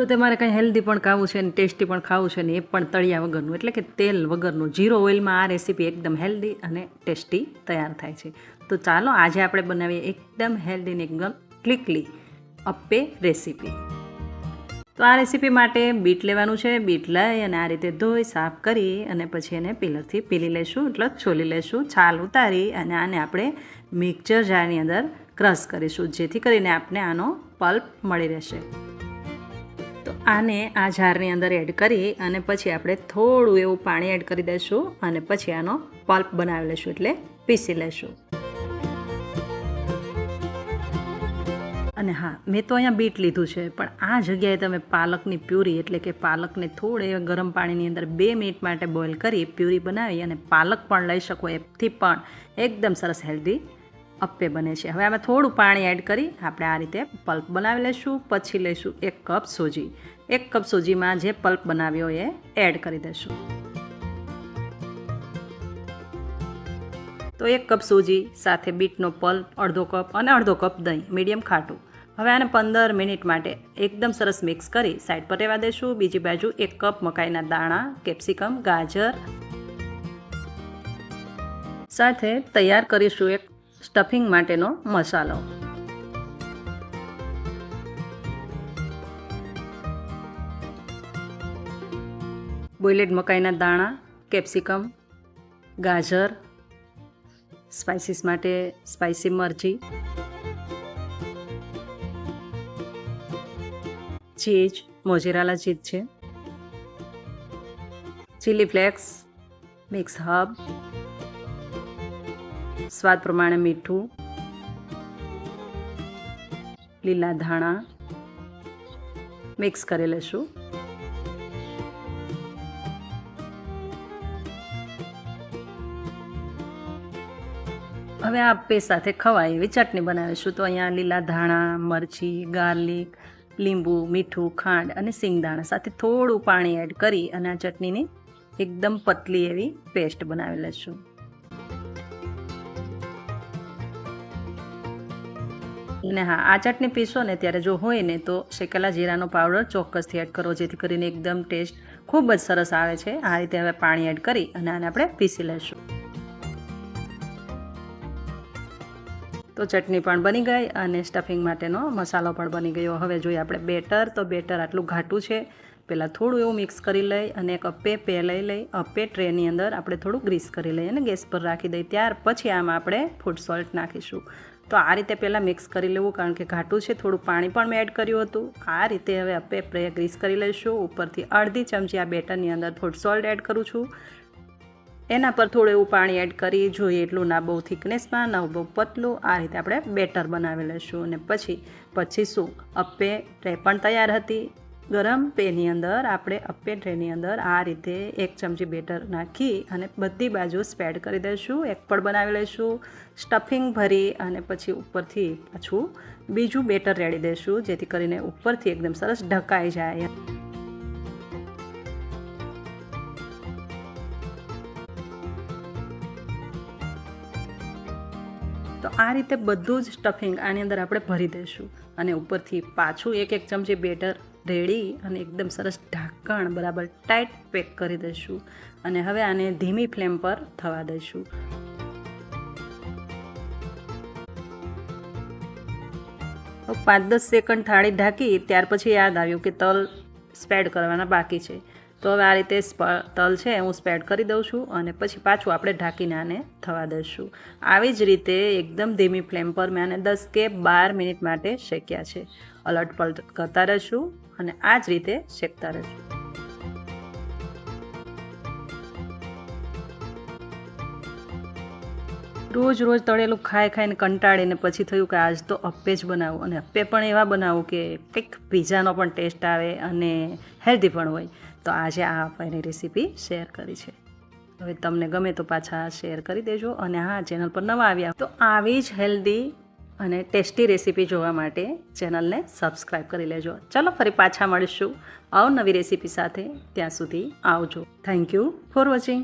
જો તમારે કંઈ હેલ્ધી પણ ખાવું છે ને ટેસ્ટી પણ ખાવું છે ને એ પણ તળિયા વગરનું એટલે કે તેલ વગરનું ઝીરો ઓઇલમાં આ રેસીપી એકદમ હેલ્ધી અને ટેસ્ટી તૈયાર થાય છે. તો ચાલો આજે આપણે બનાવીએ એકદમ હેલ્ધી ને એકદમ ક્વિકલી અપ્પે રેસીપી. તો આ રેસીપી માટે બીટ લેવાનું છે. બીટ લઈ અને આ રીતે ધોઈ સાફ કરી અને પછી એને પીલરથી પીલી લઈશું એટલે છોલી લઈશું. છાલ ઉતારી અને આને આપણે મિક્સર જારની અંદર ક્રશ કરીશું જેથી કરીને આપણે આનો પલ્પ મળી રહેશે. તો આને આ જારની અંદર એડ કરી અને પછી આપણે થોડું એવું પાણી એડ કરી દઈશું અને પછી આનો પલ્પ બનાવી લઈશું એટલે પીસી લઈશું. અને હા, મેં તો અહીંયા બીટ લીધું છે, પણ આ જગ્યાએ તમે પાલકની પ્યુરી એટલે કે પાલકને થોડે ગરમ પાણીની અંદર 2 મિનિટ માટે બોઇલ કરી પ્યુરી બનાવી અને પાલક પણ લઈ શકો. એથી પણ એકદમ સરસ હેલ્ધી અપ્પે બને છે. હવે આમાં થોડું પાણી એડ કરી આપણે આ રીતે પલ્પ બનાવી લઈશું. પછી લઈશું 1 કપ સૂજી. 1 કપ સૂજીમાં જે પલ્પ બનાવ્યો એ એડ કરી દઈશું. તો 1 કપ સૂજી સાથે બીટનો પલ્પ, અડધો કપ અને અડધો કપ દહીં મીડિયમ ખાટું. હવે આને 15 મિનિટ માટે એકદમ સરસ મિક્સ કરી સાઈડ પર રહેવા દઈશું. બીજી બાજુ 1 કપ મકાઈના દાણા, કેપ્સિકમ, ગાજર સાથે તૈયાર કરીશું એક સ્ટફિંગ માટેનો મસાલો. બોઇલેડ મકાઈના દાણા, કેપ્સિકમ, ગાજર, સ્પાઇસીસ માટે સ્પાઇસી મરચી, ચીઝ, મોઝેરેલા ચીઝ છે, ચીલી ફ્લેક્સ, મિક્સ હર્બ, સ્વાદ પ્રમાણે મીઠું, લીલા ધાણા મિક્સ કરી લઈશું. હવે આ અપ્પે સાથે ખવાય એવી ચટણી બનાવીશું. તો અહીંયા લીલા ધાણા, મરચી, ગાર્લિક, લીંબુ, મીઠું, ખાંડ અને સિંગદાણા સાથે થોડું પાણી એડ કરી અને આ ચટણીની એકદમ પતલી એવી પેસ્ટ બનાવી લઈશું. અને હા, આ ચટણી પીસો ને ત્યારે જો હોય ને તો શેકેલા જીરાનો પાવડર ચોક્કસથી એડ કરો જેથી કરીને એકદમ ટેસ્ટ ખૂબ જ સરસ આવે છે. આ રીતે હવે પાણી એડ કરી અને આને આપણે પીસી લઈશું. તો ચટણી પણ બની ગઈ અને સ્ટફિંગ માટેનો મસાલો પણ બની ગયો. હવે જોઈએ આપણે બેટર. તો બેટર આટલું ઘાટું છે. પહેલાં થોડું એવું મિક્સ કરી લઈ અને એક અપ્પે પે લઈ અપ્પે ટ્રેની અંદર આપણે થોડું ગ્રીસ કરી લઈએ અને ગેસ પર રાખી દઈએ. ત્યાર પછી આમાં આપણે ફૂડ સોલ્ટ નાખીશું. તો આ રીતે પહેલાં મિક્સ કરી લેવું કારણ કે ઘાટું છે. થોડું પાણી પણ મેં એડ કર્યું હતું. આ રીતે હવે અપ્પે પે ગ્રીસ કરી લઈશું. ઉપરથી અડધી ચમચી આ બેટરની અંદર ફૂડ સોલ્ટ એડ કરું છું. એના પર થોડું એવું પાણી એડ કરી જોઈએ એટલું, ના બહુ થિકનેસમાં ના બહુ પતલું. આ રીતે આપણે બેટર બનાવી લઈશું અને પછી શું, અપ્પે ટ્રે પણ તૈયાર હતી. ગરમ પેનની અંદર આપણે અપ્પે ટ્રેની અંદર આ રીતે 1 ચમચી બેટર નાખી અને બધી બાજુ સ્પ્રેડ કરી દઈશું. એક પણ બનાવી લઈશું. સ્ટફિંગ ભરી અને પછી ઉપરથી પાછું બીજું બેટર રેડી દઈશું જેથી કરીને ઉપરથી એકદમ સરસ ઢકાઈ જાય. તો આ રીતે બધું જ સ્ટફિંગ આની અંદર આપણે ભરી દઈશું અને ઉપરથી પાછું 1 ચમચી બેટર રેડી અને એકદમ સરસ ઢાંકણ બરાબર ટાઈટ પેક કરી દઈશું અને હવે આને ધીમી ફ્લેમ પર થવા દઈશું. તો 5-10 સેકન્ડ થાળી ઢાંકી ત્યાર પછી યાદ આવ્યું કે તલ સ્પ્રેડ કરવાના બાકી છે. તો હવે આ રીતે તલ છે હું સ્પ્રેડ કરી દઉં છું અને પછી પાછું આપણે ઢાંકીને આને થવા દઈશું. આવી જ રીતે એકદમ ધીમી ફ્લેમ પર મેં આને 10 કે 12 મિનિટ માટે શેક્યા છે. અલટ પલટ કરતા રહીશું અને આ જ રીતે શેકતા રહીશું. રોજ તળેલું ખાઈને કંટાળીને પછી થયું કે આજ તો અપ્પે જ બનાવું અને અપ્પે પણ એવા બનાવું કે કંઈક પિઝાનો પણ ટેસ્ટ આવે અને હેલ્ધી પણ હોય. તો આજે આ અપ્પેની રેસીપી શેર કરી છે. હવે તમને ગમે તો પાછા શેર કરી દેજો અને હા, ચેનલ પર નવા આવ્યા તો આવી જ હેલ્ધી અને ટેસ્ટી રેસીપી જોવા માટે ચેનલને સબસ્ક્રાઈબ કરી લેજો. ચલો ફરી પાછા મળીશું અવનવી રેસીપી સાથે. ત્યાં સુધી આવજો. Thank you for watching.